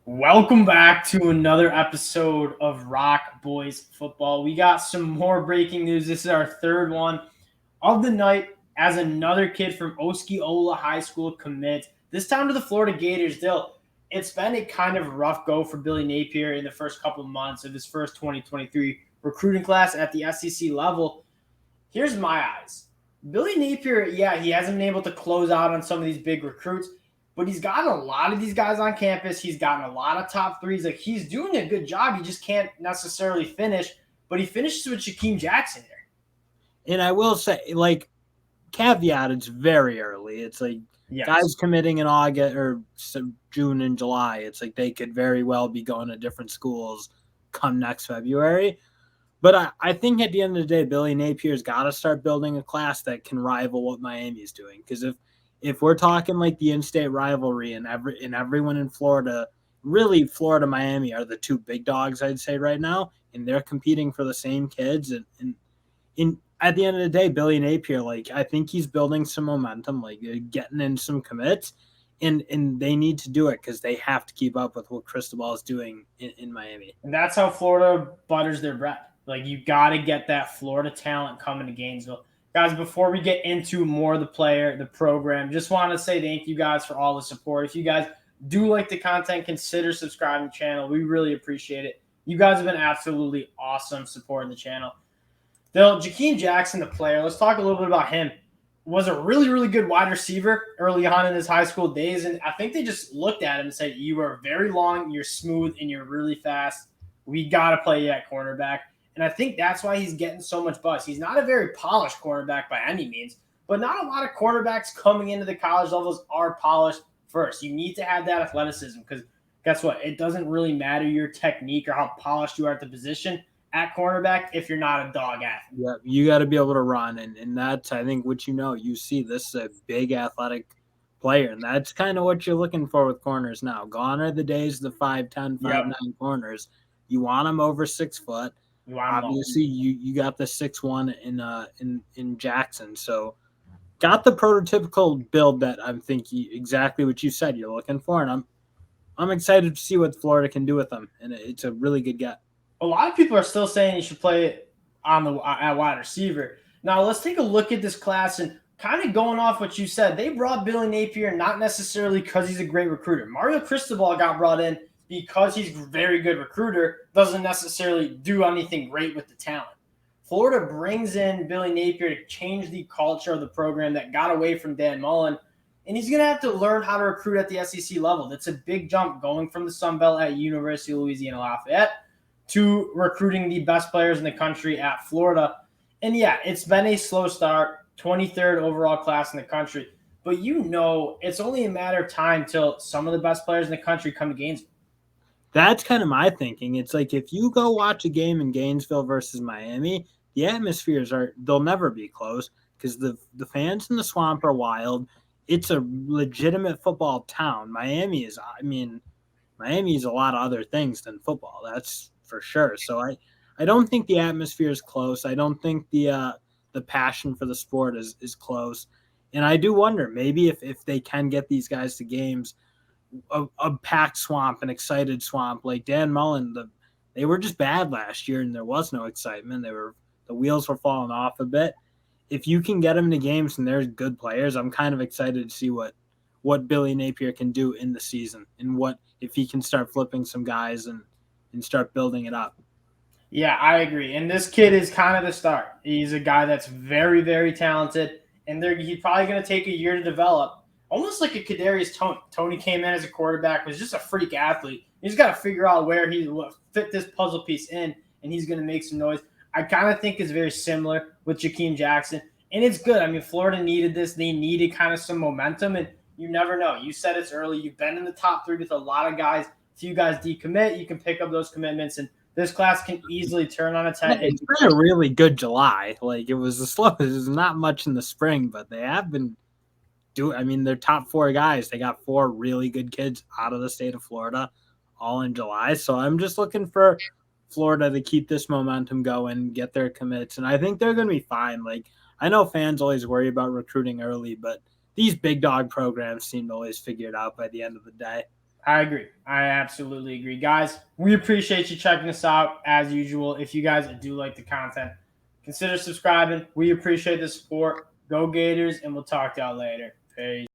Welcome back to another episode of Rock Boys Football. We got some more breaking news. This is our third one of the night as another kid from Osceola High School commits, this time to the Florida Gators. It's been a kind of rough go for Billy Napier in the first couple of months of his first 2023 recruiting class at the SEC level. Here's my eyes. Billy Napier, yeah, he hasn't been able to close out on some of these big recruits, but he's got a lot of these guys on campus. He's gotten a lot of top threes. Like, he's doing a good job. He just can't necessarily finish, but he finishes with Shaquem Jackson there. And I will say, caveat, it's very early. It's like guys committing in August or June and July. It's like they could very well be going to different schools come next February. But I think at the end of the day, Billy Napier's got to start building a class that can rival what Miami's doing. Because if we're talking like the in-state rivalry and everyone in Florida, really Florida, Miami are the two big dogs, I'd say right now, and they're competing for the same kids. And at the end of the day, Billy Napier, I think he's building some momentum, getting in some commits, and they need to do it because they have to keep up with what Cristobal is doing in Miami. And that's how Florida butters their bread. Like, you got to get that Florida talent coming to Gainesville. Guys, before we get into more of the program, just want to say thank you guys for all the support. If you guys do like the content, consider subscribing to the channel. We really appreciate it. You guys have been absolutely awesome supporting the channel. Shaquem Jackson, the player, let's talk a little bit about him. Was a really, really good wide receiver early on in his high school days, and I think they just looked at him and said, you are very long, you're smooth, and you're really fast. We got to play you at cornerback. And I think that's why he's getting so much buzz. He's not a very polished cornerback by any means, but not a lot of cornerbacks coming into the college levels are polished first. You need to have that athleticism because guess what? It doesn't really matter your technique or how polished you are at the position at cornerback if you're not a dog athlete. Yeah, you got to be able to run. And that's, I think, what you see. This is a big athletic player, and that's kind of what you're looking for with corners now. Gone are the days of the 5'10", 5'9" corners. You want them over 6 foot. Obviously, you got the 6'1" in Jackson, so got the prototypical build that I'm thinking exactly what you said you're looking for, and I'm excited to see what Florida can do with them, and it's a really good get. A lot of people are still saying you should play at wide receiver. Now let's take a look at this class and kind of going off what you said. They brought Billy Napier not necessarily because he's a great recruiter. Mario Cristobal got brought in because he's a very good recruiter, doesn't necessarily do anything great with the talent. Florida brings in Billy Napier to change the culture of the program that got away from Dan Mullen, and he's going to have to learn how to recruit at the SEC level. That's a big jump going from the Sun Belt at University of Louisiana Lafayette to recruiting the best players in the country at Florida. And yeah, it's been a slow start, 23rd overall class in the country, but it's only a matter of time till some of the best players in the country come to Gainesville. That's kind of my thinking. It's like if you go watch a game in Gainesville versus Miami, the atmospheres they'll never be close because the fans in the Swamp are wild. It's a legitimate football town. Miami is a lot of other things than football. That's for sure. So I don't think the atmosphere is close. I don't think the passion for the sport is close. And I do wonder maybe if they can get these guys to games, a packed Swamp, an excited Swamp, like Dan Mullen, they were just bad last year and there was no excitement. The wheels were falling off a bit. If you can get them to games and there's good players, I'm kind of excited to see what Billy Napier can do in the season and what if he can start flipping some guys and start building it up. Yeah, I agree. And this kid is kind of the start. He's a guy that's very, very talented, and he's probably going to take a year to develop. Almost like a Kadarius Toney. Toney came in as a quarterback, was just a freak athlete. He's got to figure out where he will fit this puzzle piece in, and he's going to make some noise. I kind of think it's very similar with Shaquem Jackson, and it's good. I mean, Florida needed this. They needed kind of some momentum, and you never know. You said it's early. You've been in the top 3 with a lot of guys. If you guys decommit, you can pick up those commitments, and this class can easily turn on its head. It's been a really good July. It was a slow. There's not much in the spring, but they have been their top 4 guys. They got 4 really good kids out of the state of Florida, all in July. So I'm just looking for Florida to keep this momentum going, get their commits, and I think they're going to be fine. I know fans always worry about recruiting early, but these big dog programs seem to always figure it out by the end of the day. I agree. I absolutely agree. Guys, we appreciate you checking us out as usual. If you guys do like the content, consider subscribing. We appreciate the support. Go Gators, and we'll talk to y'all later. Peace.